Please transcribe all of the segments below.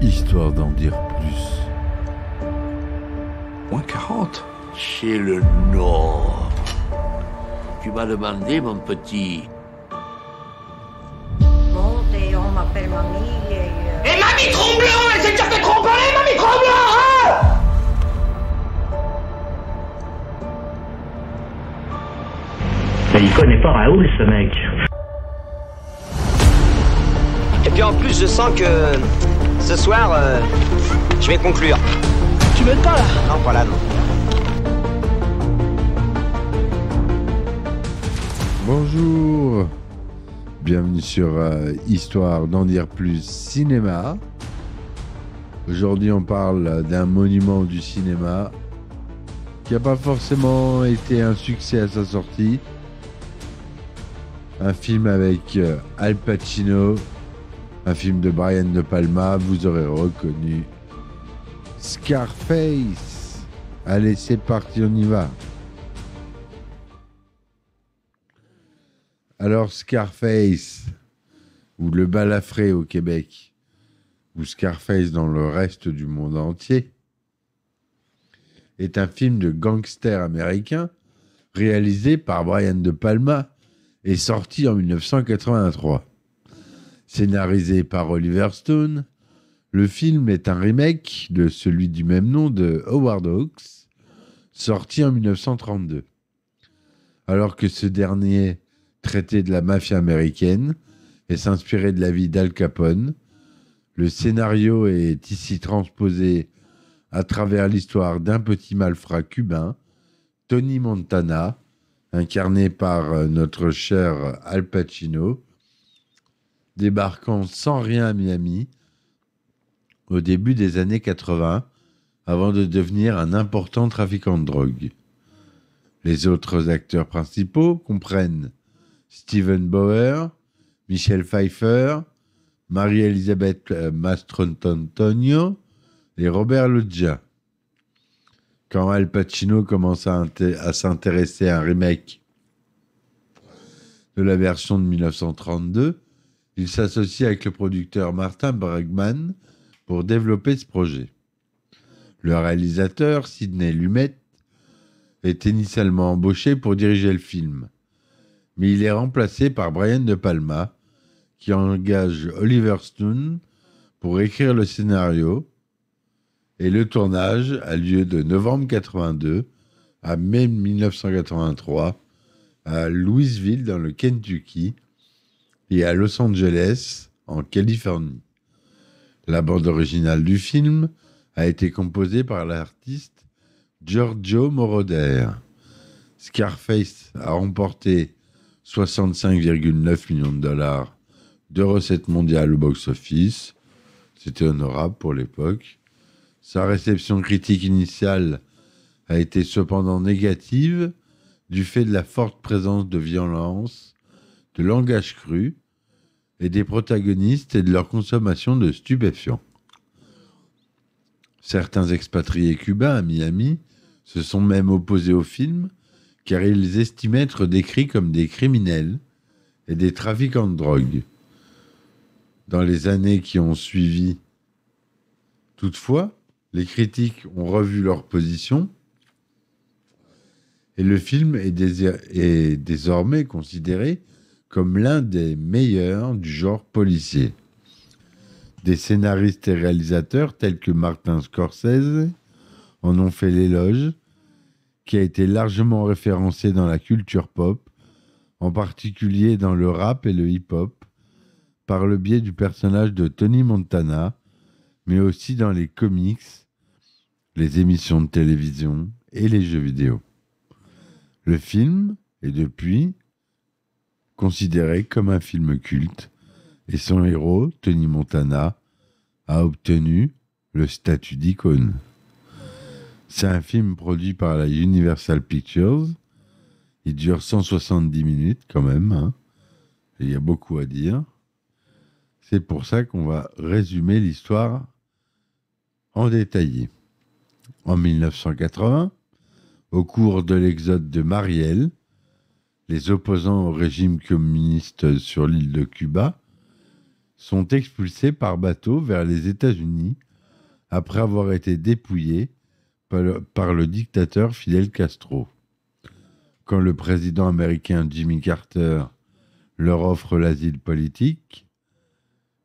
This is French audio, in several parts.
histoire d'en dire plus. Moins 40. C'est le Nord. Tu m'as demandé, mon petit. Monte, on m'appelle mamie Et mamie Tromblon, elle s'est déjà fait tromper, mamie Tromblon, hein! Mais il connaît pas Raoul, ce mec. Et puis en plus, je sens que ce soir, je vais conclure. Tu m'aides pas là? Non, voilà, non. Bonjour, bienvenue sur Histoire d'en dire plus cinéma. Aujourd'hui on parle d'un monument du cinéma qui n'a pas forcément été un succès à sa sortie. Un film avec Al Pacino, un film de Brian De Palma, vous aurez reconnu Scarface. Allez, c'est parti, on y va. Alors Scarface, ou le balafré au Québec, ou Scarface dans le reste du monde entier, est un film de gangster américain réalisé par Brian De Palma et sorti en 1983. Scénarisé par Oliver Stone, le film est un remake de celui du même nom de Howard Hawks, sorti en 1932. Alors que ce dernier traitait de la mafia américaine et s'inspirait de la vie d'Al Capone, le scénario est ici transposé à travers l'histoire d'un petit malfrat cubain, Tony Montana, incarné par notre cher Al Pacino, débarquant sans rien à Miami au début des années 80, avant de devenir un important trafiquant de drogue. Les autres acteurs principaux comprennent Steven Bauer, Michelle Pfeiffer, Marie-Elisabeth Mastrantonio et Robert Loggia. Quand Al Pacino commence à s'intéresser à un remake de la version de 1932, il s'associe avec le producteur Martin Bregman pour développer ce projet. Le réalisateur, Sidney Lumet, est initialement embauché pour diriger le film, mais il est remplacé par Brian De Palma, qui engage Oliver Stone pour écrire le scénario, et le tournage a lieu de novembre 82 à mai 1983 à Louisville dans le Kentucky et à Los Angeles en Californie. La bande originale du film a été composée par l'artiste Giorgio Moroder. Scarface a remporté 65,9 millions de dollars de recettes mondiales au box-office. C'était honorable pour l'époque. Sa réception critique initiale a été cependant négative du fait de la forte présence de violence, de langage cru et des protagonistes et de leur consommation de stupéfiants. Certains expatriés cubains à Miami se sont même opposés au film car ils estimaient être décrits comme des criminels et des trafiquants de drogue. Dans les années qui ont suivi, toutefois, les critiques ont revu leur position et le film est désormais considéré comme l'un des meilleurs du genre policier. Des scénaristes et réalisateurs tels que Martin Scorsese en ont fait l'éloge, qui a été largement référencé dans la culture pop, en particulier dans le rap et le hip-hop, par le biais du personnage de Tony Montana, mais aussi dans les comics, les émissions de télévision et les jeux vidéo. Le film est depuis considéré comme un film culte et son héros, Tony Montana, a obtenu le statut d'icône. C'est un film produit par la Universal Pictures. Il dure 170 minutes quand même, hein. Il y a beaucoup à dire. C'est pour ça qu'on va résumer l'histoire en détaillé. En 1980, au cours de l'exode de Mariel, les opposants au régime communiste sur l'île de Cuba sont expulsés par bateau vers les États-Unis après avoir été dépouillés par le dictateur Fidel Castro. Quand le président américain Jimmy Carter leur offre l'asile politique,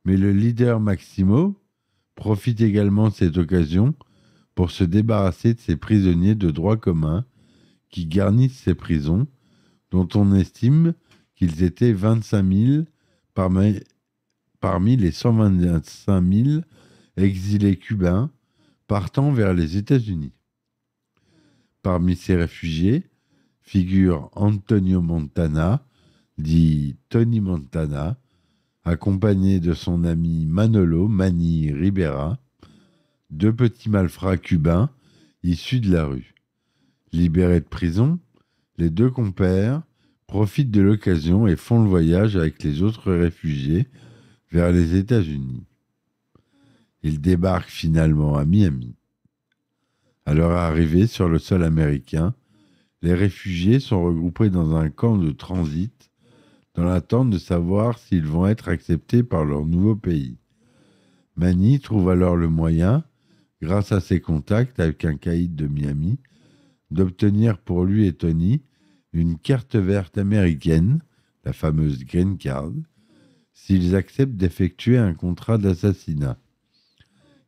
mais le leader Maximo profite également de cette occasion pour se débarrasser de ces prisonniers de droit commun qui garnissent ces prisons, dont on estime qu'ils étaient 25 000 parmi les 125 000 exilés cubains partant vers les États-Unis. Parmi ces réfugiés figure Antonio Montana, dit Tony Montana, accompagné de son ami Manolo Manny Ribera, deux petits malfrats cubains issus de la rue. Libérés de prison, les deux compères profitent de l'occasion et font le voyage avec les autres réfugiés vers les États-Unis. Ils débarquent finalement à Miami. À leur arrivée sur le sol américain, les réfugiés sont regroupés dans un camp de transit dans l'attente de savoir s'ils vont être acceptés par leur nouveau pays. Manny trouve alors le moyen, grâce à ses contacts avec un caïd de Miami, d'obtenir pour lui et Tony une carte verte américaine, la fameuse Green Card, s'ils acceptent d'effectuer un contrat d'assassinat.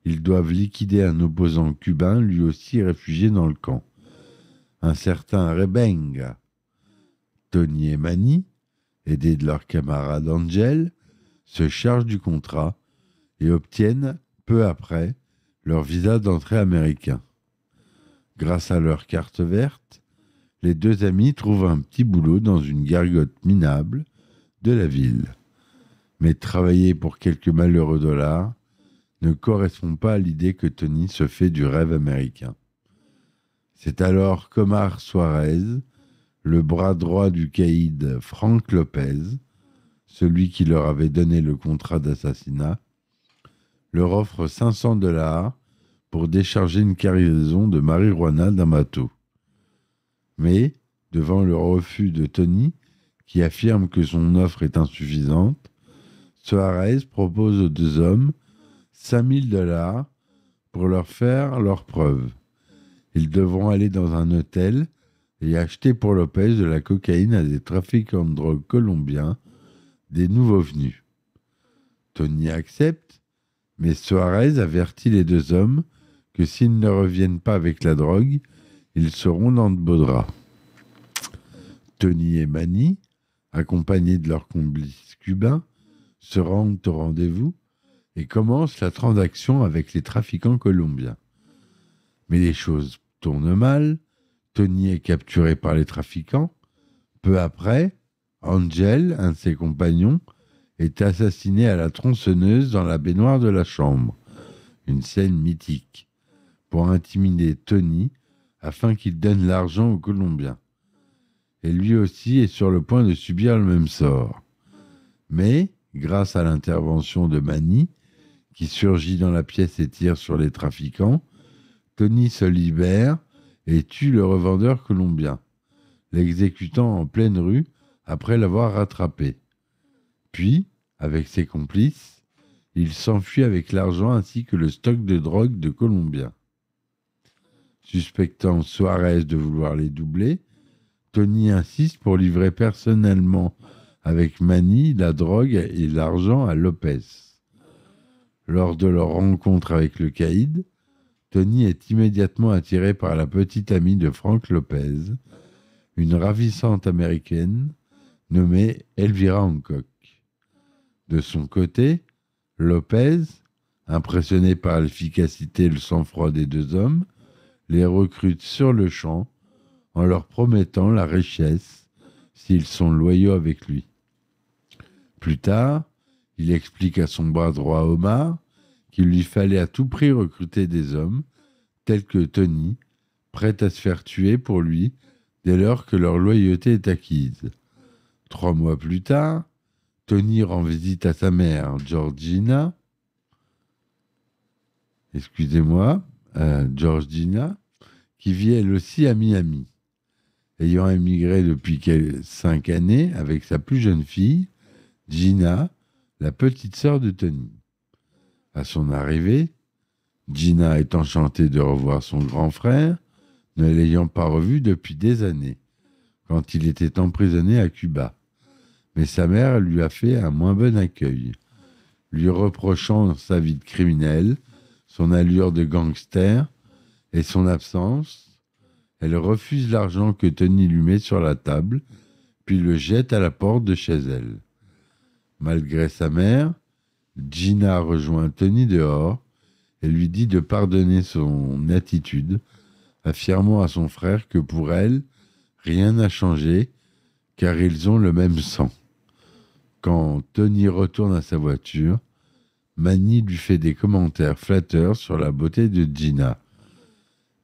Ils doivent liquider un opposant cubain, lui aussi réfugié dans le camp, un certain Rebenga. Tony et Manny, aidés de leur camarade Angel, se chargent du contrat et obtiennent, peu après, leur visa d'entrée américain. Grâce à leur carte verte, les deux amis trouvent un petit boulot dans une gargote minable de la ville. Mais travailler pour quelques malheureux dollars ne correspond pas à l'idée que Tony se fait du rêve américain. C'est alors qu'Omar Suarez, le bras droit du caïd Frank Lopez, celui qui leur avait donné le contrat d'assassinat, leur offre $500 pour décharger une cargaison de marijuana d'un bateau. Mais, devant le refus de Tony, qui affirme que son offre est insuffisante, Suarez propose aux deux hommes $5 000 pour leur faire leur preuve. Ils devront aller dans un hôtel et acheter pour Lopez de la cocaïne à des trafiquants de drogue colombiens, des nouveaux venus. Tony accepte, mais Suarez avertit les deux hommes que s'ils ne reviennent pas avec la drogue, ils seront dans de beaux draps. Tony et Manny, accompagnés de leurs complices cubains, se rendent au rendez-vous et commencent la transaction avec les trafiquants colombiens. Mais les choses tournent mal, Tony est capturé par les trafiquants. Peu après, Angel, un de ses compagnons, est assassiné à la tronçonneuse dans la baignoire de la chambre, une scène mythique, pour intimider Tony afin qu'il donne l'argent aux Colombiens. Et lui aussi est sur le point de subir le même sort. Mais, grâce à l'intervention de Manny, qui surgit dans la pièce et tire sur les trafiquants, Tony se libère et tue le revendeur colombien, l'exécutant en pleine rue après l'avoir rattrapé. Puis, avec ses complices, il s'enfuit avec l'argent ainsi que le stock de drogue de Colombiens. Suspectant Suarez de vouloir les doubler, Tony insiste pour livrer personnellement avec Manny la drogue et l'argent à Lopez. Lors de leur rencontre avec le caïd, Tony est immédiatement attiré par la petite amie de Frank Lopez, une ravissante américaine nommée Elvira Hancock. De son côté, Lopez, impressionné par l'efficacité et le sang-froid des deux hommes, les recrute sur le champ en leur promettant la richesse s'ils sont loyaux avec lui. Plus tard, il explique à son bras droit Omar qu'il lui fallait à tout prix recruter des hommes, tels que Tony, prêts à se faire tuer pour lui dès lors que leur loyauté est acquise. 3 mois plus tard, Tony rend visite à sa mère, Georgina, qui vit elle aussi à Miami. Ayant émigré depuis 5 années avec sa plus jeune fille, Gina, la petite sœur de Tony. À son arrivée, Gina est enchantée de revoir son grand frère, ne l'ayant pas revu depuis des années, quand il était emprisonné à Cuba. Mais sa mère lui a fait un moins bon accueil, lui reprochant sa vie de criminel, son allure de gangster et son absence. Elle refuse l'argent que Tony lui met sur la table, puis le jette à la porte de chez elle. Malgré sa mère, Gina rejoint Tony dehors et lui dit de pardonner son attitude, affirmant à son frère que pour elle, rien n'a changé, car ils ont le même sang. Quand Tony retourne à sa voiture, Manny lui fait des commentaires flatteurs sur la beauté de Gina,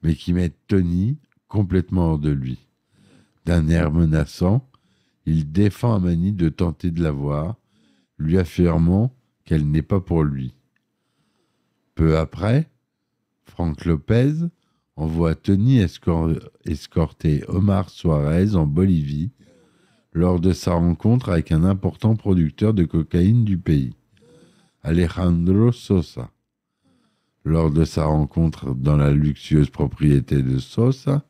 mais qui mettent Tony complètement hors de lui. D'un air menaçant, il défend à Manny de tenter de la voir, lui affirmant qu'elle n'est pas pour lui. Peu après, Frank Lopez envoie Tony escorter Omar Suarez en Bolivie lors de sa rencontre avec un important producteur de cocaïne du pays, Alejandro Sosa. Lors de sa rencontre dans la luxueuse propriété de Sosa,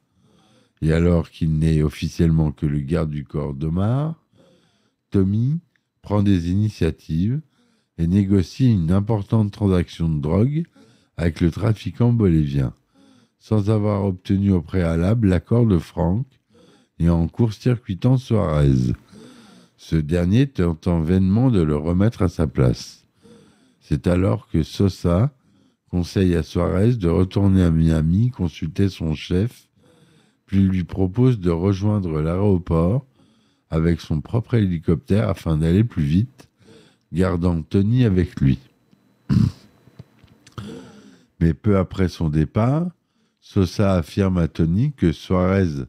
et alors qu'il n'est officiellement que le garde du corps d'Omar, Tommy prend des initiatives et négocie une importante transaction de drogue avec le trafiquant bolivien, sans avoir obtenu au préalable l'accord de Frank et en court-circuitant Suarez. Ce dernier tentant vainement de le remettre à sa place. C'est alors que Sosa conseille à Suarez de retourner à Miami consulter son chef, puis lui propose de rejoindre l'aéroport avec son propre hélicoptère afin d'aller plus vite, gardant Tony avec lui. Mais peu après son départ, Sosa affirme à Tony que Suarez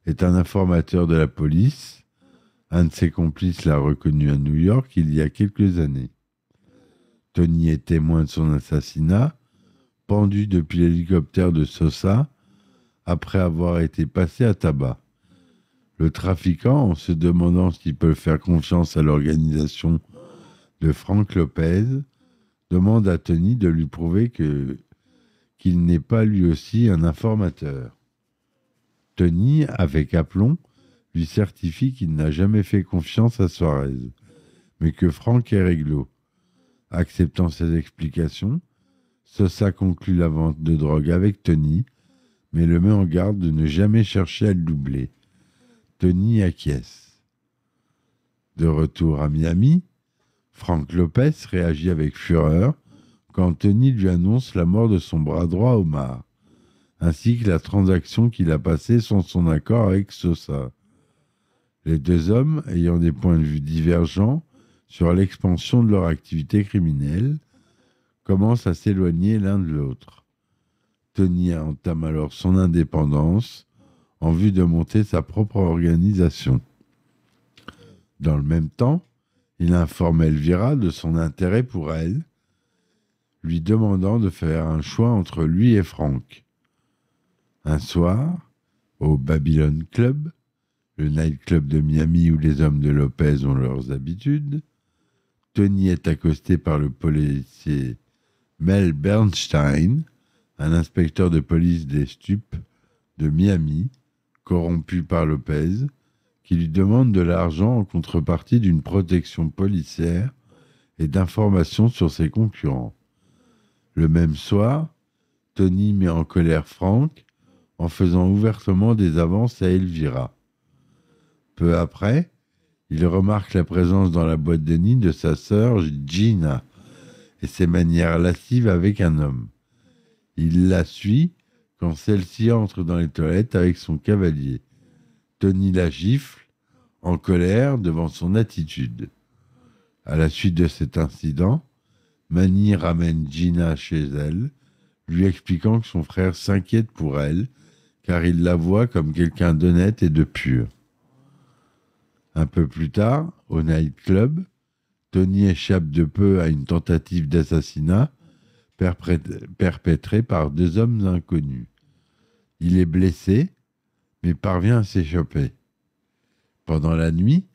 est un informateur de la police. Un de ses complices l'a reconnu à New York il y a quelques années. Tony est témoin de son assassinat, pendu depuis l'hélicoptère de Sosa, après avoir été passé à tabac. Le trafiquant, en se demandant s'il peut faire confiance à l'organisation de Frank Lopez, demande à Tony de lui prouver qu'il n'est pas lui aussi un informateur. Tony, avec aplomb, lui certifie qu'il n'a jamais fait confiance à Suarez, mais que Frank est réglo. Acceptant ces explications, Sosa conclut la vente de drogue avec Tony, mais le met en garde de ne jamais chercher à le doubler. Tony acquiesce. De retour à Miami, Frank Lopez réagit avec fureur quand Tony lui annonce la mort de son bras droit Omar, ainsi que la transaction qu'il a passée sans son accord avec Sosa. Les deux hommes, ayant des points de vue divergents sur l'expansion de leur activité criminelle, commencent à s'éloigner l'un de l'autre. Tony entame alors son indépendance en vue de monter sa propre organisation. Dans le même temps, il informe Elvira de son intérêt pour elle, lui demandant de faire un choix entre lui et Frank. Un soir, au Babylon Club, le nightclub de Miami où les hommes de Lopez ont leurs habitudes, Tony est accosté par le policier Mel Bernstein, un inspecteur de police des stupes de Miami, corrompu par Lopez, qui lui demande de l'argent en contrepartie d'une protection policière et d'informations sur ses concurrents. Le même soir, Tony met en colère Frank en faisant ouvertement des avances à Elvira. Peu après, il remarque la présence dans la boîte de nuit de sa sœur Gina et ses manières lascives avec un homme. Il la suit quand celle-ci entre dans les toilettes avec son cavalier. Tony la gifle, en colère devant son attitude. À la suite de cet incident, Manny ramène Gina chez elle, lui expliquant que son frère s'inquiète pour elle, car il la voit comme quelqu'un d'honnête et de pur. Un peu plus tard, au nightclub, Tony échappe de peu à une tentative d'assassinat perpétrée par deux hommes inconnus. Il est blessé, mais parvient à s'échapper. Pendant la nuit,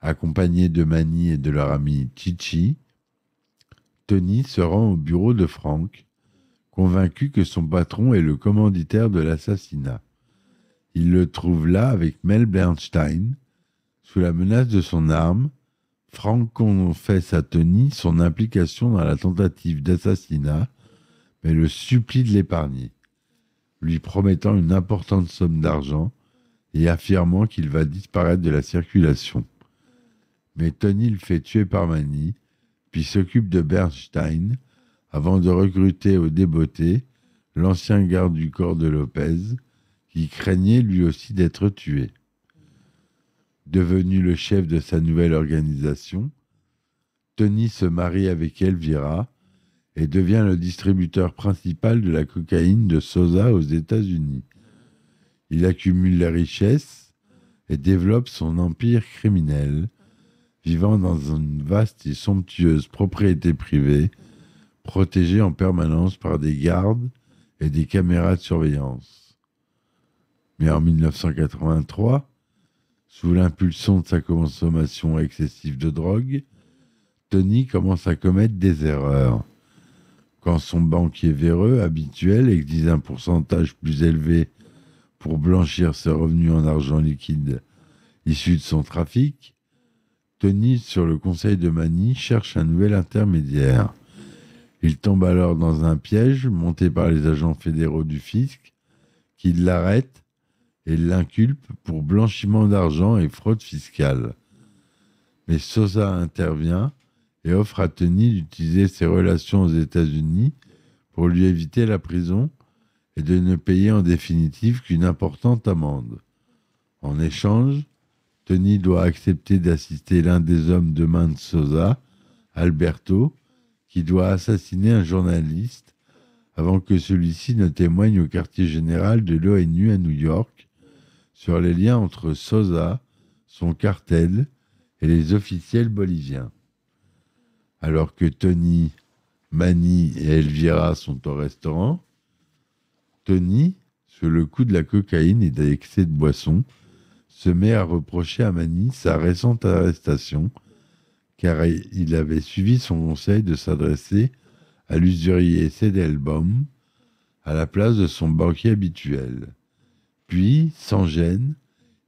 accompagné de Manny et de leur ami Chichi, Tony se rend au bureau de Frank, convaincu que son patron est le commanditaire de l'assassinat. Il le trouve là avec Mel Bernstein. Sous la menace de son arme, Frank confesse à Tony son implication dans la tentative d'assassinat, mais le supplie de l'épargner, lui promettant une importante somme d'argent et affirmant qu'il va disparaître de la circulation. Mais Tony le fait tuer par Manny, puis s'occupe de Bernstein, avant de recruter au débeauté l'ancien garde du corps de Lopez, qui craignait lui aussi d'être tué. Devenu le chef de sa nouvelle organisation, Tony se marie avec Elvira et devient le distributeur principal de la cocaïne de Sosa aux États-Unis. Il accumule les richesses et développe son empire criminel, vivant dans une vaste et somptueuse propriété privée, protégée en permanence par des gardes et des caméras de surveillance. Mais en 1983, sous l'impulsion de sa consommation excessive de drogue, Tony commence à commettre des erreurs. Quand son banquier véreux habituel exige un pourcentage plus élevé pour blanchir ses revenus en argent liquide issus de son trafic, Tony, sur le conseil de Manny, cherche un nouvel intermédiaire. Il tombe alors dans un piège monté par les agents fédéraux du fisc qui l'arrêtent et l'inculpent pour blanchiment d'argent et fraude fiscale. Mais Sosa intervient et offre à Tony d'utiliser ses relations aux États-Unis pour lui éviter la prison et de ne payer en définitive qu'une importante amende. En échange, Tony doit accepter d'assister l'un des hommes de main de Sosa, Alberto, qui doit assassiner un journaliste avant que celui-ci ne témoigne au quartier général de l'ONU à New York sur les liens entre Sosa, son cartel et les officiels boliviens. Alors que Tony, Manny et Elvira sont au restaurant, Tony, sous le coup de la cocaïne et d'excès de boisson, se met à reprocher à Manny sa récente arrestation, car il avait suivi son conseil de s'adresser à l'usurier Sedelbaum à la place de son banquier habituel. Puis, sans gêne,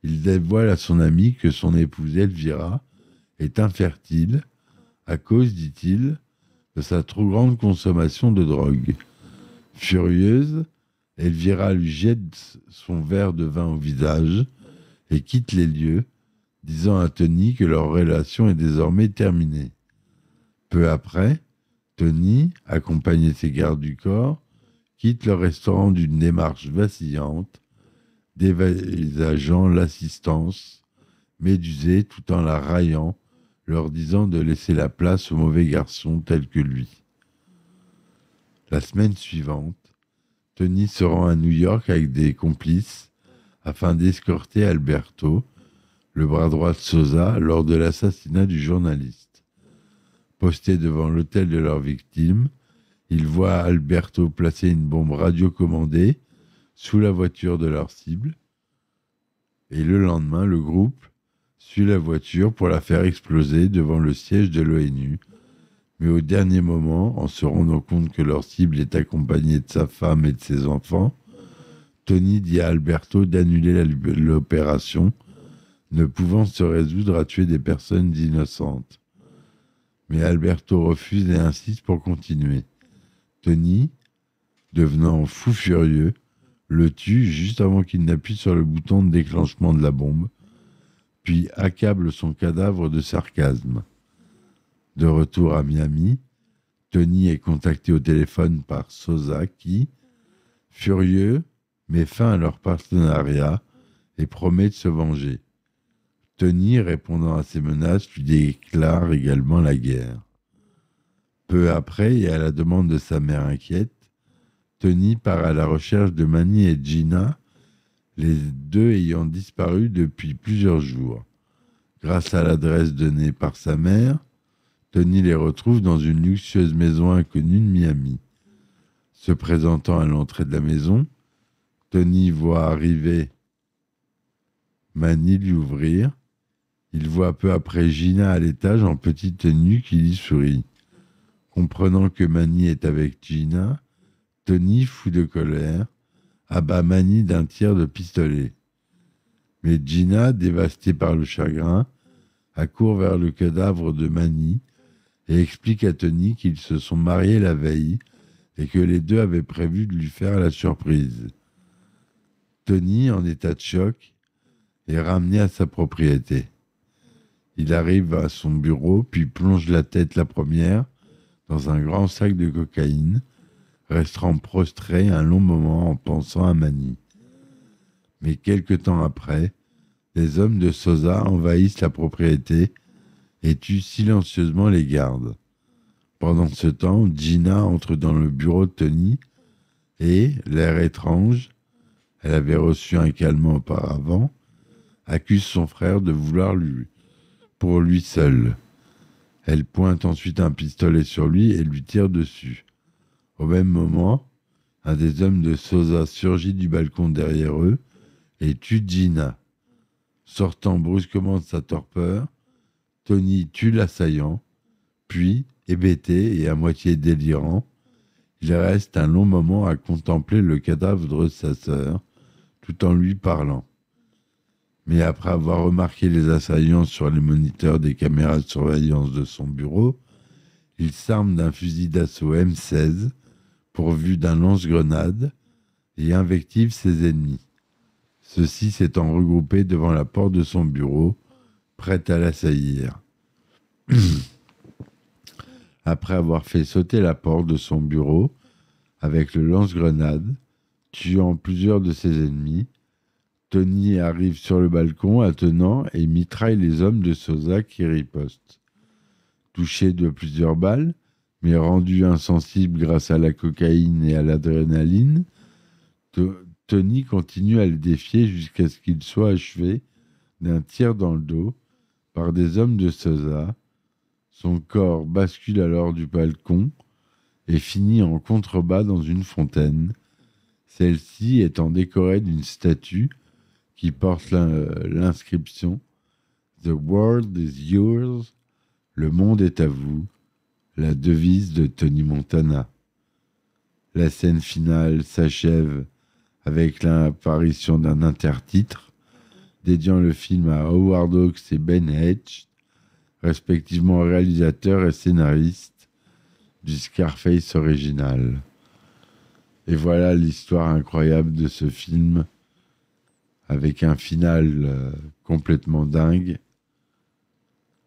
il dévoile à son ami que son épouse Elvira est infertile à cause, dit-il, de sa trop grande consommation de drogue. Furieuse, Elvira lui jette son verre de vin au visage et quitte les lieux, disant à Tony que leur relation est désormais terminée. Peu après, Tony, accompagné de ses gardes du corps, quitte le restaurant d'une démarche vacillante, dévisageant l'assistance, médusée tout en la raillant, leur disant de laisser la place aux mauvais garçons tels que lui. La semaine suivante, Tony se rend à New York avec des complices afin d'escorter Alberto, le bras droit de Sosa, lors de l'assassinat du journaliste. Posté devant l'hôtel de leur victime, ils voient Alberto placer une bombe radiocommandée sous la voiture de leur cible, et le lendemain, le groupe suit la voiture pour la faire exploser devant le siège de l'ONU, mais au dernier moment, en se rendant compte que leur cible est accompagnée de sa femme et de ses enfants, Tony dit à Alberto d'annuler l'opération, ne pouvant se résoudre à tuer des personnes innocentes. Mais Alberto refuse et insiste pour continuer. Tony, devenant fou furieux, le tue juste avant qu'il n'appuie sur le bouton de déclenchement de la bombe, puis accable son cadavre de sarcasme. De retour à Miami, Tony est contacté au téléphone par Sosa qui, furieux, met fin à leur partenariat et promet de se venger. Tony, répondant à ces menaces, lui déclare également la guerre. Peu après, et à la demande de sa mère inquiète, Tony part à la recherche de Manny et Gina, les deux ayant disparu depuis plusieurs jours. Grâce à l'adresse donnée par sa mère, Tony les retrouve dans une luxueuse maison inconnue de Miami. Se présentant à l'entrée de la maison, Tony voit arriver Manny lui ouvrir. Il voit peu après Gina à l'étage en petite tenue qui lui sourit. Comprenant que Manny est avec Gina, Tony, fou de colère, abat Manny d'un tir de pistolet. Mais Gina, dévastée par le chagrin, accourt vers le cadavre de Manny et explique à Tony qu'ils se sont mariés la veille et que les deux avaient prévu de lui faire la surprise. Tony, en état de choc, est ramené à sa propriété. Il arrive à son bureau, puis plonge la tête la première dans un grand sac de cocaïne, restant prostré un long moment en pensant à Manny. Mais quelque temps après, les hommes de Sosa envahissent la propriété et tuent silencieusement les gardes. Pendant ce temps, Gina entre dans le bureau de Tony et, l'air étrange, elle avait reçu un calmant auparavant, accuse son frère de vouloir pour lui seul. Elle pointe ensuite un pistolet sur lui et lui tire dessus. Au même moment, un des hommes de Sosa surgit du balcon derrière eux et tue Gina. Sortant brusquement de sa torpeur, Tony tue l'assaillant, puis, hébété et à moitié délirant, il reste un long moment à contempler le cadavre de sa sœur, tout en lui parlant. Mais après avoir remarqué les assaillants sur les moniteurs des caméras de surveillance de son bureau, il s'arme d'un fusil d'assaut M16 pourvu d'un lance-grenade et invective ses ennemis. Ceux-ci s'étant regroupés devant la porte de son bureau, prêts à l'assaillir. Après avoir fait sauter la porte de son bureau avec le lance-grenade, tuant plusieurs de ses ennemis, Tony arrive sur le balcon attenant et mitraille les hommes de Sosa qui ripostent. Touché de plusieurs balles, mais rendu insensible grâce à la cocaïne et à l'adrénaline, Tony continue à le défier jusqu'à ce qu'il soit achevé d'un tir dans le dos par des hommes de Sosa. Son corps bascule alors du balcon et finit en contrebas dans une fontaine, celle-ci étant décorée d'une statue qui porte l'inscription « The world is yours », le monde est à vous, la devise de Tony Montana. La scène finale s'achève avec l'apparition d'un intertitre dédiant le film à Howard Hawks et Ben Hecht, respectivement réalisateurs et scénaristes du Scarface original. Et voilà l'histoire incroyable de ce film, avec un final complètement dingue,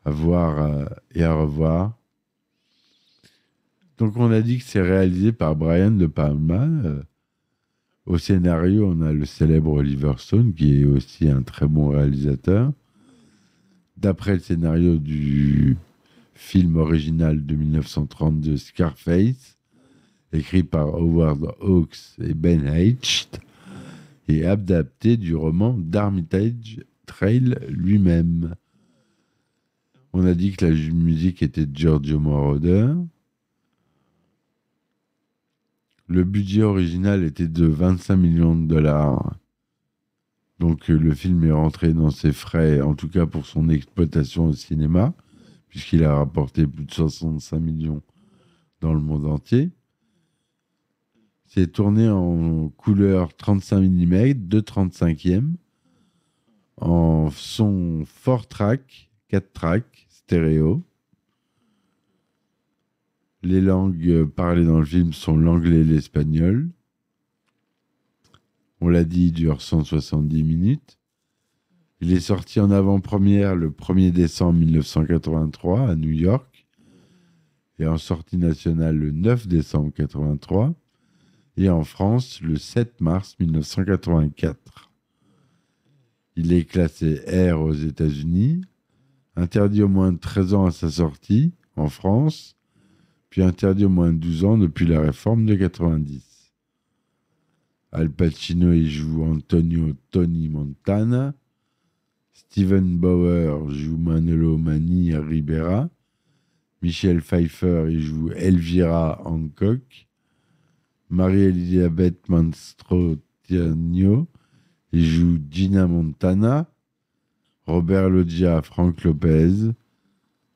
à voir et à revoir. Donc on a dit que c'est réalisé par Brian De Palma. Au scénario, on a le célèbre Oliver Stone, qui est aussi un très bon réalisateur. D'après le scénario du film original de 1932, Scarface, écrit par Howard Hawks et Ben Hecht, et adapté du roman d'Armitage Trail lui-même. On a dit que la musique était de Giorgio Moroder. Le budget original était de 25 millions de dollars. Donc le film est rentré dans ses frais, en tout cas pour son exploitation au cinéma, puisqu'il a rapporté plus de 65 millions dans le monde entier. C'est tourné en couleur 35 mm, 2/35e, en son 4-track, 4 tracks, stéréo. Les langues parlées dans le film sont l'anglais et l'espagnol. On l'a dit, il dure 170 minutes. Il est sorti en avant-première le 1er décembre 1983 à New York et en sortie nationale le 9 décembre 1983 et en France le 7 mars 1984. Il est classé R aux États-Unis, interdit au moins de 13 ans à sa sortie en France, puis interdit au moins de 12 ans depuis la réforme de 90. Al Pacino y joue Antonio Tony Montana. Steven Bauer joue Manolo Manny Ribera. Michelle Pfeiffer y joue Elvira Hancock. Marie-Elisabeth Mastroianni y joue Gina Montana. Robert Loggia, Frank Lopez.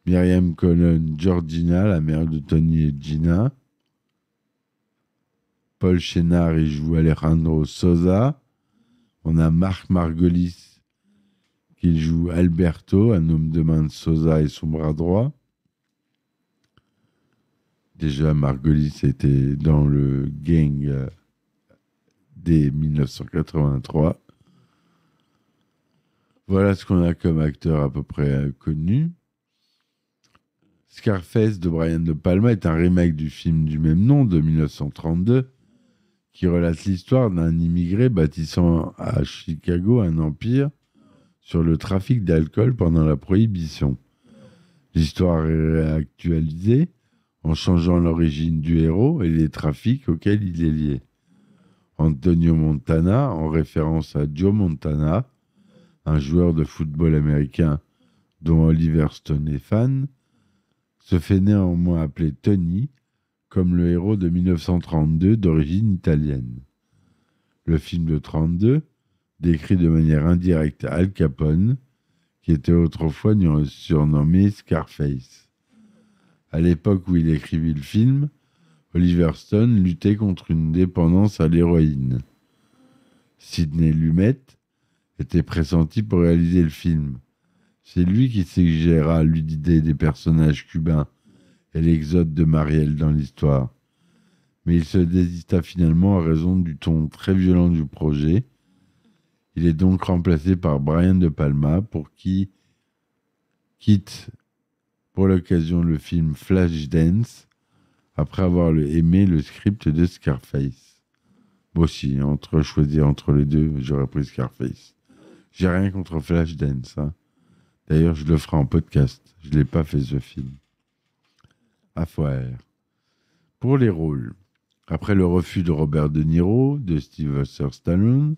Myriam Colon, Georgina, la mère de Tony et Gina. Paul Chénard, il joue Alejandro Sosa. On a Marc Margolis, qui joue Alberto, un homme de main de Sosa et son bras droit. Déjà, Margolis était dans le gang dès 1983. Voilà ce qu'on a comme acteur à peu près connu. Scarface de Brian De Palma est un remake du film du même nom de 1932 qui relate l'histoire d'un immigré bâtissant à Chicago un empire sur le trafic d'alcool pendant la Prohibition. L'histoire est réactualisée en changeant l'origine du héros et les trafics auxquels il est lié. Antonio Montana, en référence à Joe Montana, un joueur de football américain dont Oliver Stone est fan, se fait néanmoins appeler Tony, comme le héros de 1932 d'origine italienne. Le film de 1932 décrit de manière indirecte Al Capone, qui était autrefois surnommé Scarface. À l'époque où il écrivit le film, Oliver Stone luttait contre une dépendance à l'héroïne. Sidney Lumet était pressenti pour réaliser le film. C'est lui qui suggéra l'idée des personnages cubains et l'exode de Mariel dans l'histoire. Mais il se désista finalement à raison du ton très violent du projet. Il est donc remplacé par Brian De Palma, pour qui quitte pour l'occasion le film Flashdance, après avoir aimé le script de Scarface. Moi aussi, choisir entre les deux, j'aurais pris Scarface. J'ai rien contre Flashdance. Hein. D'ailleurs, je le ferai en podcast. Je ne l'ai pas fait, ce film. À voir. Pour les rôles, après le refus de Robert De Niro, de Sylvester Stallone,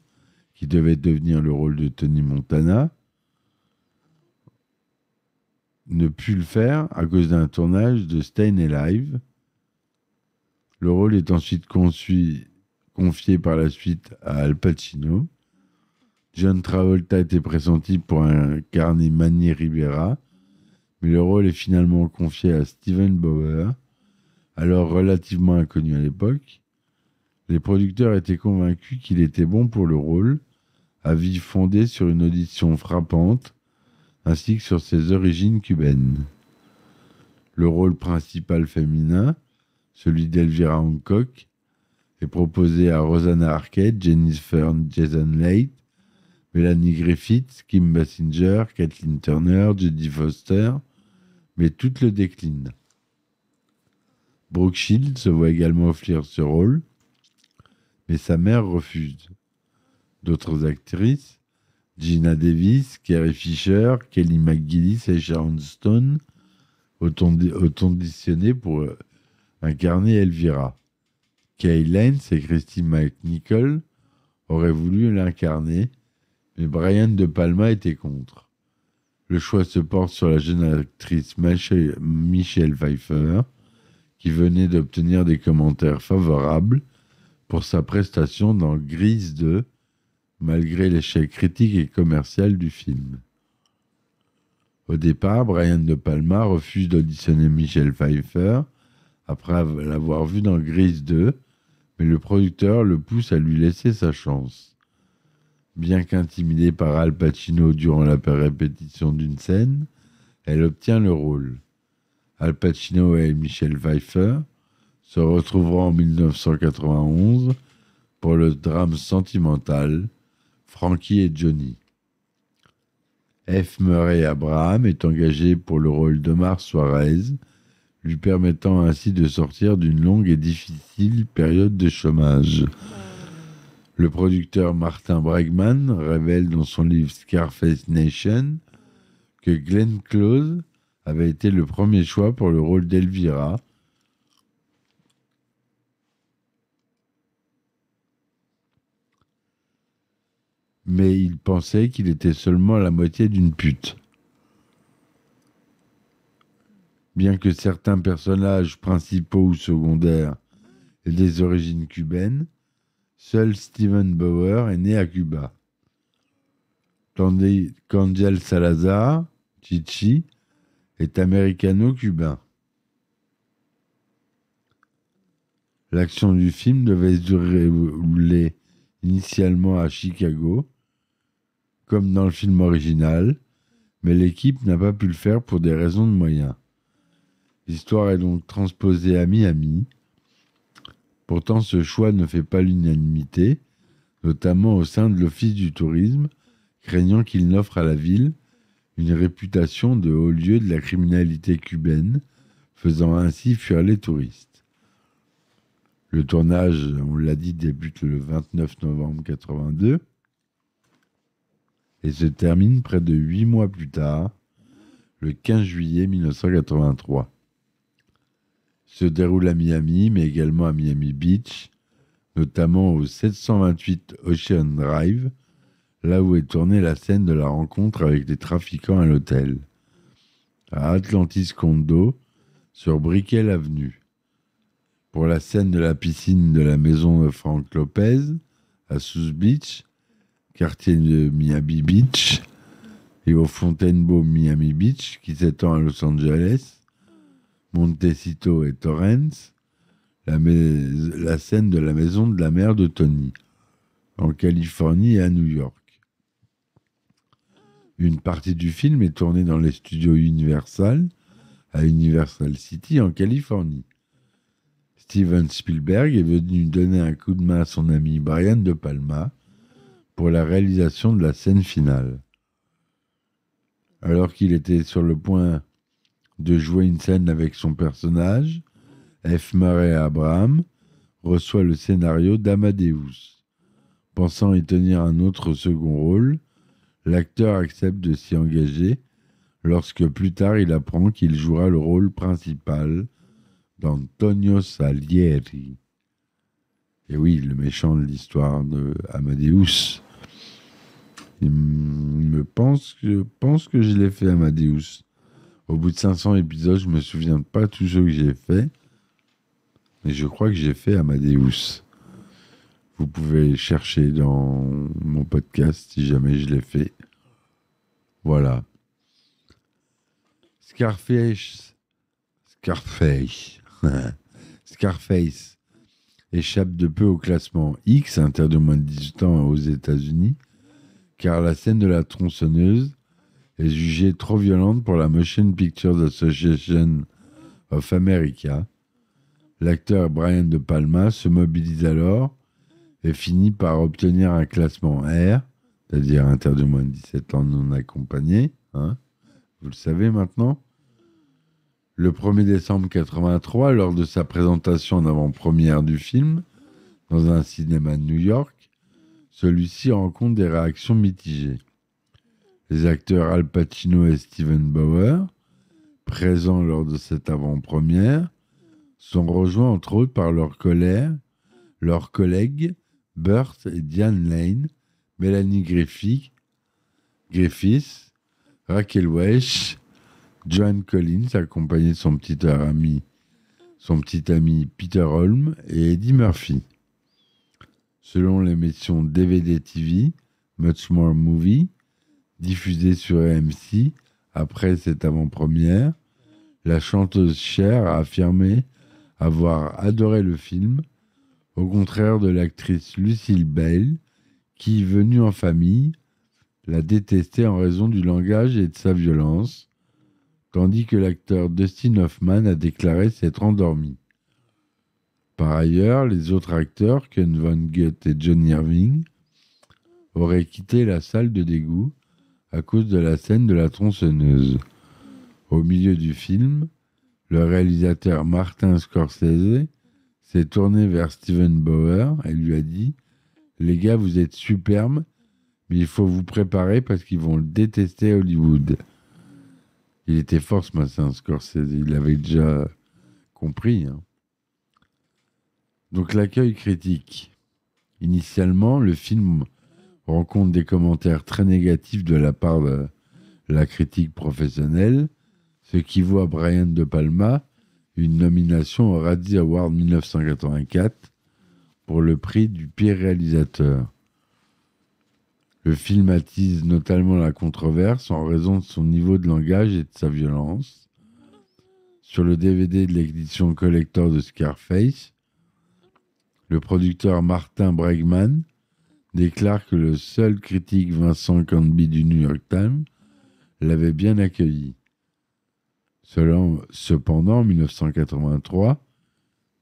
qui devait devenir le rôle de Tony Montana, ne put le faire à cause d'un tournage de Stayin' Alive. Le rôle est ensuite confié par la suite à Al Pacino. John Travolta était pressenti pour incarner Manny Rivera, mais le rôle est finalement confié à Steven Bauer, alors relativement inconnu à l'époque. Les producteurs étaient convaincus qu'il était bon pour le rôle, avis fondé sur une audition frappante, ainsi que sur ses origines cubaines. Le rôle principal féminin, celui d'Elvira Hancock, est proposé à Rosanna Arquette, Jennifer Jason Leigh, Melanie Griffith, Kim Basinger, Kathleen Turner, Jodie Foster, mais toutes le déclinent. Brooke Shields se voit également offrir ce rôle, mais sa mère refuse. D'autres actrices, Gina Davis, Carrie Fisher, Kelly McGillis et Sharon Stone, auditionné pour incarner Elvira. Kay Lance et Christy McNichol auraient voulu l'incarner, mais Brian De Palma était contre. Le choix se porte sur la jeune actrice Michelle Pfeiffer, qui venait d'obtenir des commentaires favorables pour sa prestation dans Grease 2, malgré l'échec critique et commercial du film. Au départ, Brian De Palma refuse d'auditionner Michelle Pfeiffer après l'avoir vue dans Grease 2, mais le producteur le pousse à lui laisser sa chance. Bien qu'intimidée par Al Pacino durant la répétition d'une scène, elle obtient le rôle. Al Pacino et Michelle Pfeiffer se retrouveront en 1991 pour le drame sentimental Frankie et Johnny. F. Murray Abraham est engagé pour le rôle d'Omar Suarez, lui permettant ainsi de sortir d'une longue et difficile période de chômage. Le producteur Martin Bregman révèle dans son livre Scarface Nation que Glenn Close avait été le premier choix pour le rôle d'Elvira, mais il pensait qu'il était seulement la moitié d'une pute. Bien que certains personnages principaux ou secondaires aient des origines cubaines, seul Steven Bauer est né à Cuba. Tandis qu'Angel Salazar, Chichi, est américano-cubain. L'action du film devait se dérouler initialement à Chicago, comme dans le film original, mais l'équipe n'a pas pu le faire pour des raisons de moyens. L'histoire est donc transposée à Miami. Pourtant, ce choix ne fait pas l'unanimité, notamment au sein de l'Office du tourisme, craignant qu'il n'offre à la ville une réputation de haut lieu de la criminalité cubaine, faisant ainsi fuir les touristes. Le tournage, on l'a dit, débute le 29 novembre 1982 et se termine près de 8 mois plus tard, le 15 juillet 1983. Se déroule à Miami, mais également à Miami Beach, notamment au 728 Ocean Drive, là où est tournée la scène de la rencontre avec les trafiquants à l'hôtel, à Atlantis Condo, sur Brickell Avenue. Pour la scène de la piscine de la maison de Frank Lopez, à South Beach, quartier de Miami Beach, et au Fontainebleau Miami Beach, qui s'étend à Los Angeles, Montecito et Torrance, la scène de la maison de la mère de Tony, en Californie et à New York. Une partie du film est tournée dans les studios Universal, à Universal City, en Californie. Steven Spielberg est venu donner un coup de main à son ami Brian De Palma pour la réalisation de la scène finale. Alors qu'il était sur le point de jouer une scène avec son personnage, F. Murray Abraham reçoit le scénario d'Amadeus. Pensant y tenir un autre second rôle, l'acteur accepte de s'y engager lorsque plus tard il apprend qu'il jouera le rôle principal d'Antonio Salieri. Et oui, le méchant de l'histoire de Amadeus. Je pense que je l'ai fait, Amadeus. Au bout de 500 épisodes, je me souviens pas de tout ce que j'ai fait. Mais je crois que j'ai fait Amadeus. Vous pouvez chercher dans mon podcast si jamais je l'ai fait. Voilà. Scarface échappe de peu au classement X, interdit de moins de 18 ans aux États-Unis, car la scène de la tronçonneuse est jugée trop violente pour la Motion Picture Association of America. L'acteur Brian De Palma se mobilise alors et finit par obtenir un classement R, c'est-à-dire interdit de moins de 17 ans non accompagné. Hein, vous le savez maintenant. Le 1er décembre 1983, lors de sa présentation en avant-première du film, dans un cinéma de New York, celui-ci rencontre des réactions mitigées. Les acteurs Al Pacino et Steven Bauer, présents lors de cette avant-première, sont rejoints entre autres par leurs collègues Burt et Diane Lane, Melanie Griffith, Raquel Welch, Joan Collins, accompagné de son petit ami Peter Holm et Eddie Murphy. Selon l'émission DVD TV, Much More Movie, diffusée sur AMC après cette avant-première, la chanteuse Cher a affirmé avoir adoré le film, au contraire de l'actrice Lucille Bale, qui, venue en famille, l'a détesté en raison du langage et de sa violence, tandis que l'acteur Dustin Hoffman a déclaré s'être endormi. Par ailleurs, les autres acteurs, Ken Von Gutt et John Irving, auraient quitté la salle de dégoût à cause de la scène de la tronçonneuse. Au milieu du film, le réalisateur Martin Scorsese s'est tourné vers Steven Bauer et lui a dit « Les gars, vous êtes superbes, mais il faut vous préparer parce qu'ils vont le détester à Hollywood. » Il était fort ce Martin Scorsese, il l'avait déjà compris. Hein. Donc l'accueil critique. Initialement, le film rencontre des commentaires très négatifs de la part de la critique professionnelle, ce qui vaut à Brian De Palma une nomination au Razzie Award 1984 pour le prix du pire réalisateur. Le film attise notamment la controverse en raison de son niveau de langage et de sa violence. Sur le DVD de l'édition collector de Scarface, le producteur Martin Bregman déclare que le seul critique Vincent Canby du New York Times l'avait bien accueilli. Cependant, en 1983,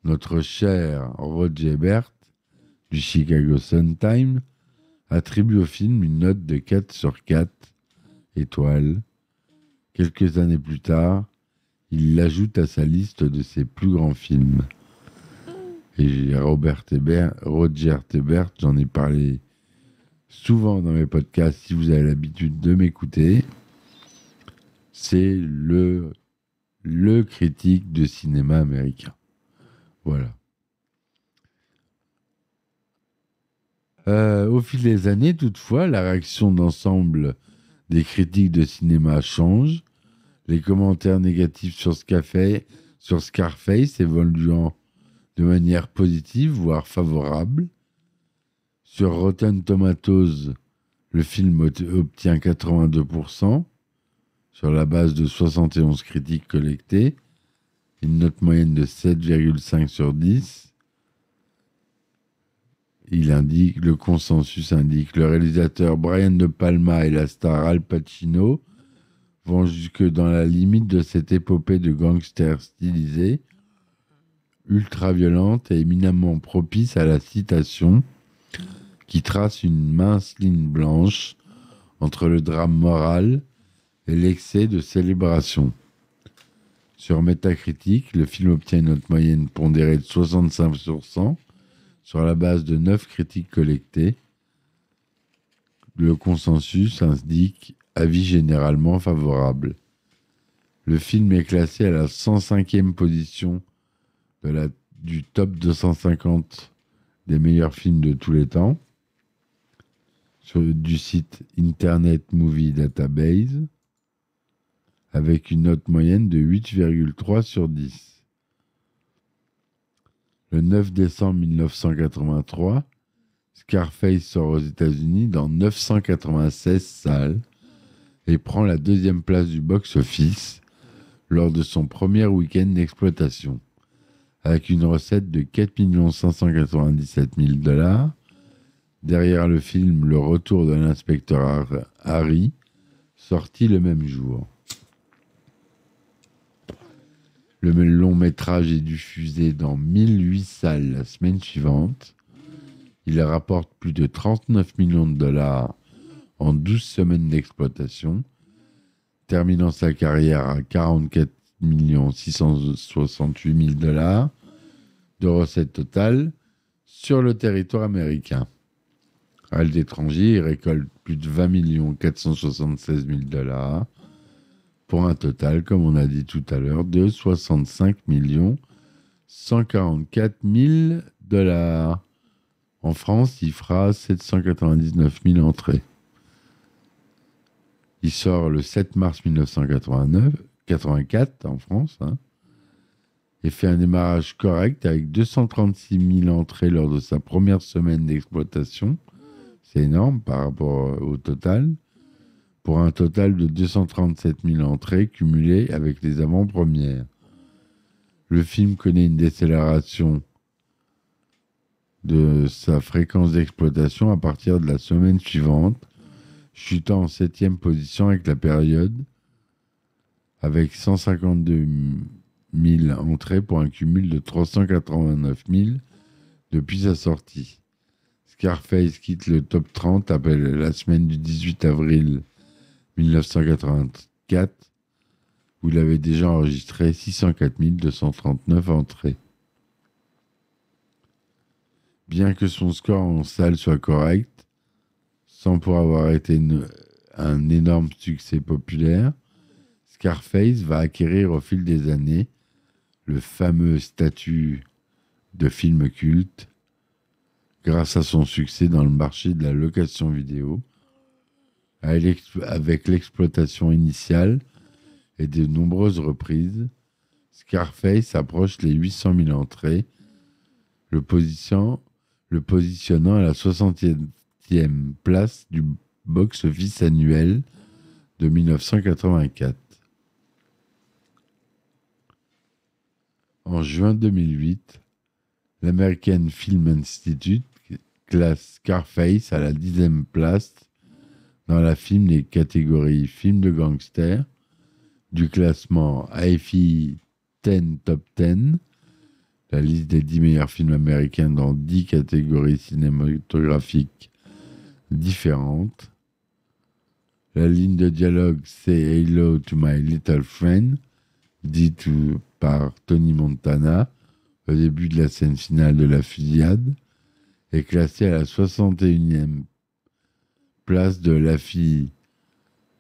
notre cher Roger Ebert du Chicago Sun-Times attribue au film une note de 4 sur 4 étoiles. Quelques années plus tard, il l'ajoute à sa liste de ses plus grands films. Et Roger Ebert, j'en ai parlé souvent dans mes podcasts, si vous avez l'habitude de m'écouter. C'est le critique de cinéma américain. Voilà. Au fil des années, toutefois, la réaction d'ensemble des critiques de cinéma change. Les commentaires négatifs sur Scarface évoluant de manière positive, voire favorable. Sur Rotten Tomatoes, le film obtient 82%, sur la base de 71 critiques collectées, une note moyenne de 7,5 sur 10. Le consensus indique le réalisateur Brian De Palma et la star Al Pacino vont jusque dans la limite de cette épopée de gangsters stylisés, ultra-violente et éminemment propice à la citation, qui trace une mince ligne blanche entre le drame moral et l'excès de célébration. Sur Metacritic, le film obtient une note moyenne pondérée de 65% sur la base de 9 critiques collectées. Le consensus indique avis généralement favorable. Le film est classé à la 105e position du top 250 des meilleurs films de tous les temps du site Internet Movie Database, avec une note moyenne de 8,3 sur 10. Le 9 décembre 1983, Scarface sort aux États-Unis dans 996 salles et prend la 2e place du box-office lors de son premier week-end d'exploitation, avec une recette de 4 597 000 $. Derrière le film Le Retour de l'inspecteur Harry, sorti le même jour. Le long métrage est diffusé dans 1008 salles la semaine suivante. Il rapporte plus de 39 millions de $ en 12 semaines d'exploitation, terminant sa carrière à 44 668 000 $ de recettes totales sur le territoire américain. À l'étranger, il récolte plus de 20 476 000 $ pour un total, comme on a dit tout à l'heure, de 65 144 000 $. En France, il fera 799 000 entrées. Il sort le 7 mars 1984 en France, et fait un démarrage correct avec 236 000 entrées lors de sa première semaine d'exploitation. C'est énorme par rapport au total, pour un total de 237 000 entrées cumulées avec les avant-premières. Le film connaît une décélération de sa fréquence d'exploitation à partir de la semaine suivante, chutant en 7e position avec la période, avec 152 000 entrées pour un cumul de 389 000 depuis sa sortie. Scarface quitte le top 30 après la semaine du 18 avril 1984, où il avait déjà enregistré 604 239 entrées. Bien que son score en salle soit correct, sans pour avoir été un énorme succès populaire, Scarface va acquérir au fil des années le fameux statut de film culte grâce à son succès dans le marché de la location vidéo, avec l'exploitation initiale et de nombreuses reprises. Scarface approche les 800 000 entrées, le positionnant à la 60e place du box-office annuel de 1984. En juin 2008, l'American Film Institute classe Scarface à la 10e place dans la des catégories film de gangsters du classement AFI 10 Top 10, la liste des 10 meilleurs films américains dans 10 catégories cinématographiques différentes. La ligne de dialogue c'est Hello to my little friend, dit par Tony Montana au début de la scène finale de la fusillade, est classée à la 61e place de l'AFI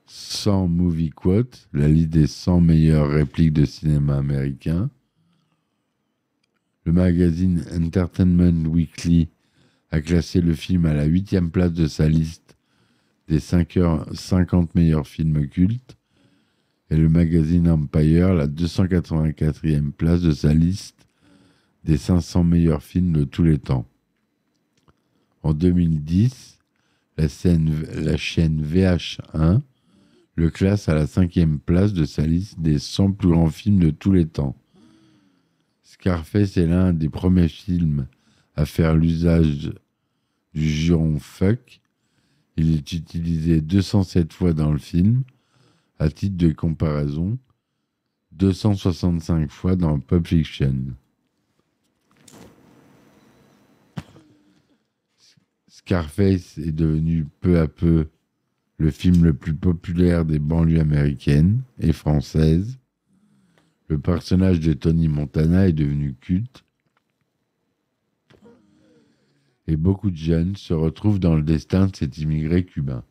100 Movie Quote, la liste des 100 meilleures répliques de cinéma américain. Le magazine Entertainment Weekly a classé le film à la 8e place de sa liste des 50 meilleurs films cultes, et le magazine Empire la 284e place de sa liste des 500 meilleurs films de tous les temps. En 2010, la chaîne VH1 le classe à la 5e place de sa liste des 100 plus grands films de tous les temps. Scarface est l'un des premiers films à faire l'usage du juron fuck. Il est utilisé 207 fois dans le film. À titre de comparaison, 265 fois dans Pulp Fiction. Scarface est devenu peu à peu le film le plus populaire des banlieues américaines et françaises. Le personnage de Tony Montana est devenu culte. Et beaucoup de jeunes se retrouvent dans le destin de cet immigré cubain.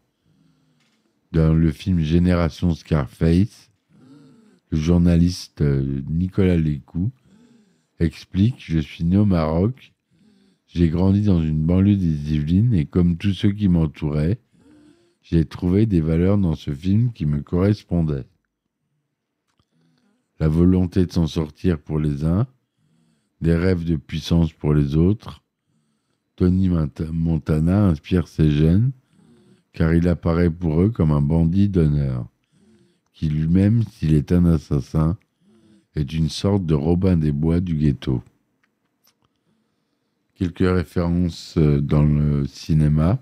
Dans le film Génération Scarface, le journaliste Nicolas Lécou explique « Je suis né au Maroc, j'ai grandi dans une banlieue des Yvelines et comme tous ceux qui m'entouraient, j'ai trouvé des valeurs dans ce film qui me correspondaient. La volonté de s'en sortir pour les uns, des rêves de puissance pour les autres. Tony Montana inspire ces jeunes car il apparaît pour eux comme un bandit d'honneur, qui lui-même, s'il est un assassin, est une sorte de Robin des Bois du ghetto. » Quelques références dans le cinéma.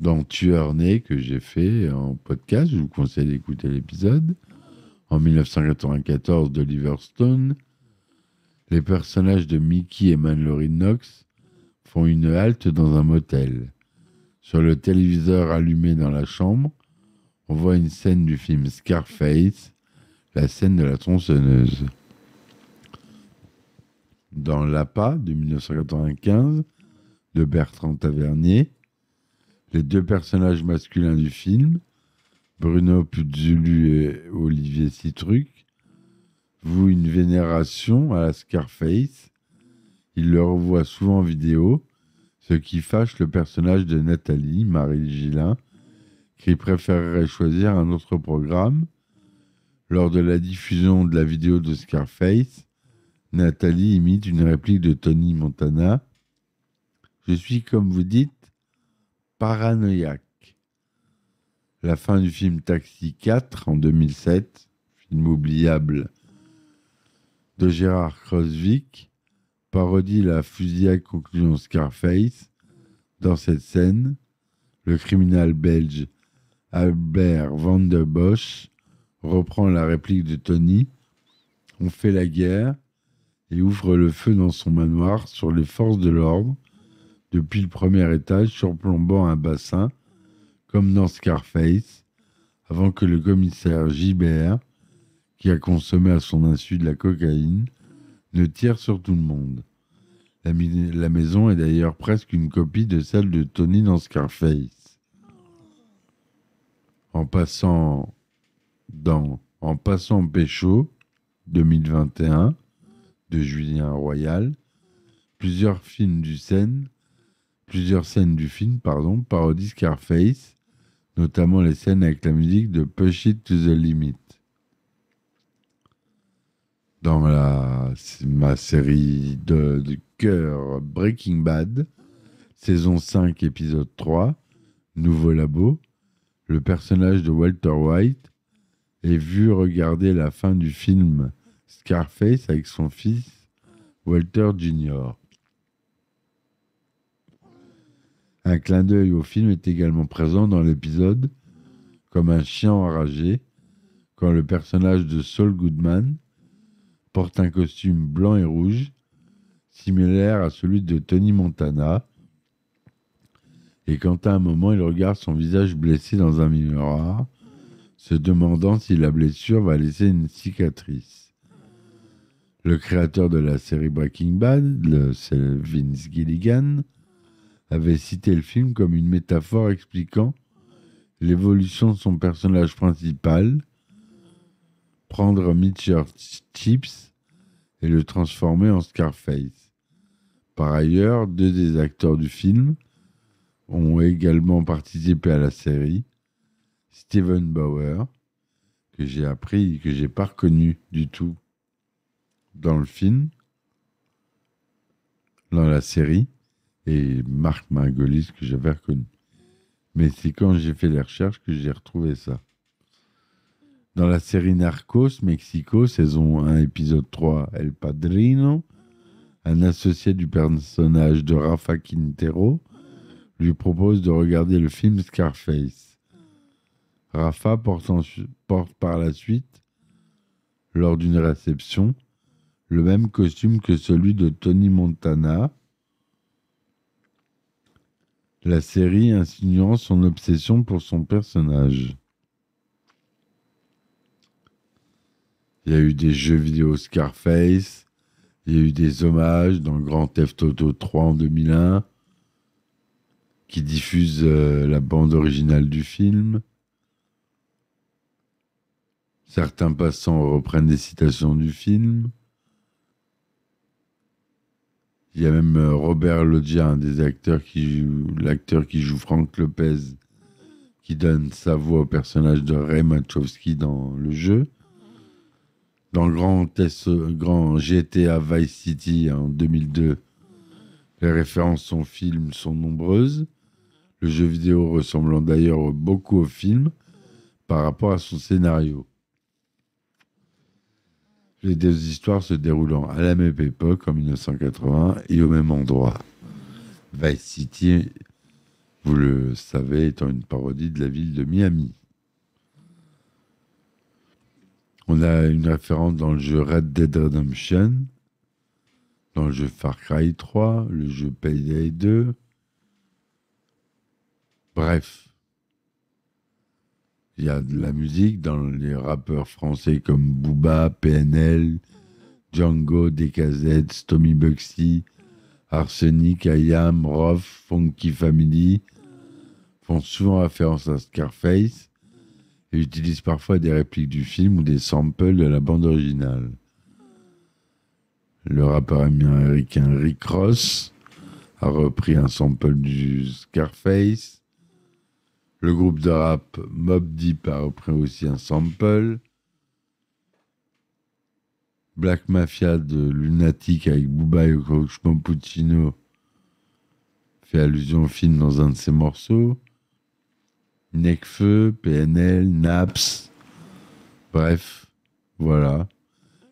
Dans Tueur né, que j'ai fait en podcast, je vous conseille d'écouter l'épisode. En 1994 d'Oliver Stone, les personnages de Mickey et Mallory Knox font une halte dans un motel. Sur le téléviseur allumé dans la chambre, on voit une scène du film Scarface, la scène de la tronçonneuse. Dans L'Appât de 1995 de Bertrand Tavernier, les deux personnages masculins du film, Bruno Puzzulu et Olivier Citruc, vouent une vénération à la Scarface. Ils le revoient souvent en vidéo, ce qui fâche le personnage de Nathalie, Marie Gillin, qui préférerait choisir un autre programme. Lors de la diffusion de la vidéo de Scarface, Nathalie imite une réplique de Tony Montana. « Je suis, comme vous dites, paranoïaque. » La fin du film Taxi 4 en 2007, film oubliable de Gérard Crossvic, parodie la fusillade conclusion Scarface. Dans cette scène, le criminel belge Albert Van der Bosch reprend la réplique de Tony. On fait la guerre et ouvre le feu dans son manoir sur les forces de l'ordre depuis le premier étage surplombant un bassin comme dans Scarface avant que le commissaire Gibert, qui a consommé à son insu de la cocaïne, ne tire sur tout le monde. La maison est d'ailleurs presque une copie de celle de Tony dans Scarface. En passant Pécho, 2021, de Julien Royal, plusieurs scènes du film, parodient Scarface, notamment les scènes avec la musique de Push It to the Limit. Dans ma série de cœur Breaking Bad, saison 5, épisode 3, Nouveau Labo, le personnage de Walter White est vu regarder la fin du film Scarface avec son fils Walter Jr. Un clin d'œil au film est également présent dans l'épisode comme un chien enragé quand le personnage de Saul Goodman porte un costume blanc et rouge similaire à celui de Tony Montana et quand à un moment il regarde son visage blessé dans un miroir se demandant si la blessure va laisser une cicatrice. Le créateur de la série Breaking Bad, c'est Vince Gilligan, avait cité le film comme une métaphore expliquant l'évolution de son personnage principal, prendre Mitchell Chips et le transformer en Scarface. Par ailleurs, 2 des acteurs du film ont également participé à la série. Steven Bauer, que j'ai pas reconnu du tout dans le film, dans la série, et Marc Margolis, que j'avais reconnu. Mais c'est quand j'ai fait les recherches que j'ai retrouvé ça. Dans la série Narcos Mexico, saison 1, épisode 3, El Padrino, un associé du personnage de Rafa Quintero lui propose de regarder le film Scarface. Rafa porte par la suite, lors d'une réception, le même costume que celui de Tony Montana, la série insinuant son obsession pour son personnage. Il y a eu des jeux vidéo Scarface, il y a eu des hommages dans Grand Theft Auto 3 en 2001, qui diffuse la bande originale du film. Certains passants reprennent des citations du film. Il y a même Robert Loggia, un des acteurs l'acteur qui joue Frank Lopez, qui donne sa voix au personnage de Ray Machowski dans le jeu. Dans le grand GTA Vice City en 2002, les références au film sont nombreuses. Le jeu vidéo ressemblant d'ailleurs beaucoup au film par rapport à son scénario. Les 2 histoires se déroulant à la même époque, en 1980, et au même endroit. Vice City, vous le savez, étant une parodie de la ville de Miami. On a une référence dans le jeu Red Dead Redemption, dans le jeu Far Cry 3, le jeu Payday 2. Bref. Il y a de la musique dans les rappeurs français comme Booba, PNL, Django, DKZ, Tommy Bugsy, Arsenic, IAM, Rof, Funky Family font souvent référence à Scarface et utilisent parfois des répliques du film ou des samples de la bande originale. Le rappeur américain Rick Ross a repris un sample du Scarface. Le groupe de rap Mobb Deep a repris aussi un sample. Black Mafia de Lunatic avec Booba et Oxmo Puccino fait allusion au film dans un de ses morceaux. Nekfeu, PNL, Naps. Bref, voilà.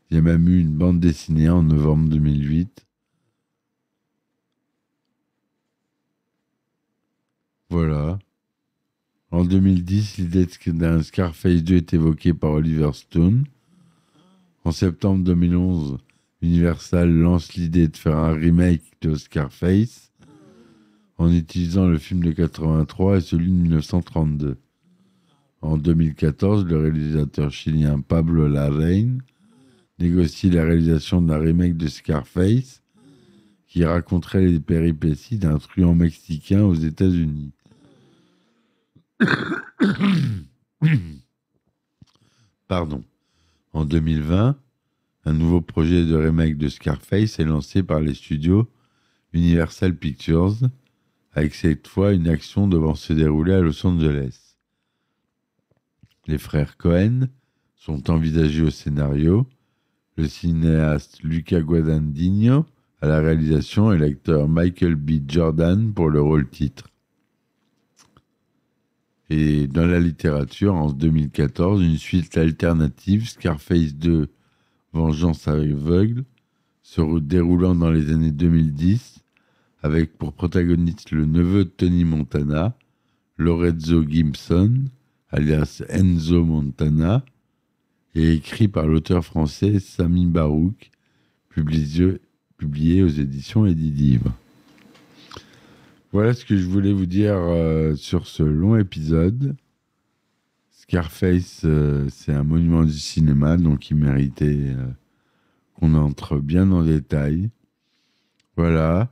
Il y a même eu une bande dessinée en novembre 2008. Voilà. En 2010, l'idée d'un Scarface 2 est évoquée par Oliver Stone. En septembre 2011, Universal lance l'idée de faire un remake de Scarface en utilisant le film de 83 et celui de 1932. En 2014, le réalisateur chilien Pablo Larraín négocie la réalisation d'un remake de Scarface qui raconterait les péripéties d'un truand mexicain aux États-Unis. Pardon. En 2020, un nouveau projet de remake de Scarface est lancé par les studios Universal Pictures, avec cette fois une action devant se dérouler à Los Angeles. Les frères Cohen sont envisagés au scénario, le cinéaste Luca Guadagnino à la réalisation et l'acteur Michael B. Jordan pour le rôle titre. Et dans la littérature, en 2014, une suite alternative, Scarface 2, Vengeance aveugle, se déroulant dans les années 2010, avec pour protagoniste le neveu de Tony Montana, Lorenzo Gibson, alias Enzo Montana, et écrit par l'auteur français Sami Barouk, publié aux éditions Edilivre. Voilà ce que je voulais vous dire sur ce long épisode. Scarface, c'est un monument du cinéma, donc il méritait qu'on entre bien en détail. Voilà.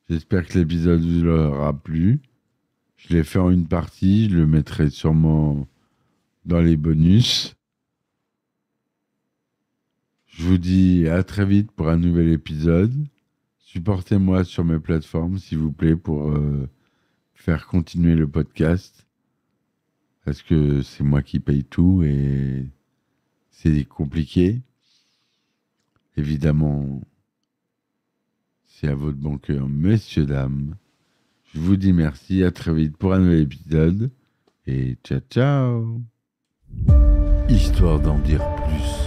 J'espère que l'épisode vous aura plu. Je l'ai fait en une partie, je le mettrai sûrement dans les bonus. Je vous dis à très vite pour un nouvel épisode. Supportez-moi sur mes plateformes, s'il vous plaît, pour faire continuer le podcast. Parce que c'est moi qui paye tout et c'est compliqué. Évidemment, c'est à votre bon cœur, messieurs, dames. Je vous dis merci, à très vite pour un nouvel épisode. Et ciao, ciao. Histoire d'en dire plus.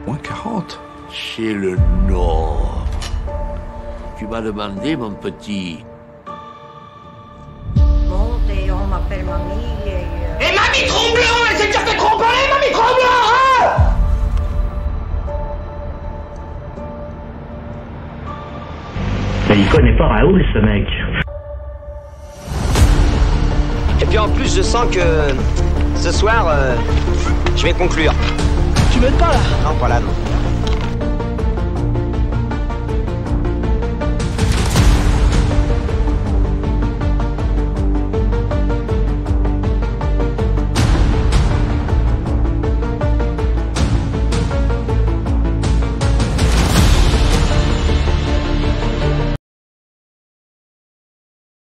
Moins 40. Chez le Nord. Tu m'as demandé, mon petit. Monte, on m'appelle mamie Et mamie Tromblon, elle s'est déjà fait tromper, mamie Tromblon, hein? Mais il connaît pas Raoul, ce mec. Et puis en plus, je sens que ce soir, je vais conclure. Tu m'aides pas là? Non, pas là, non.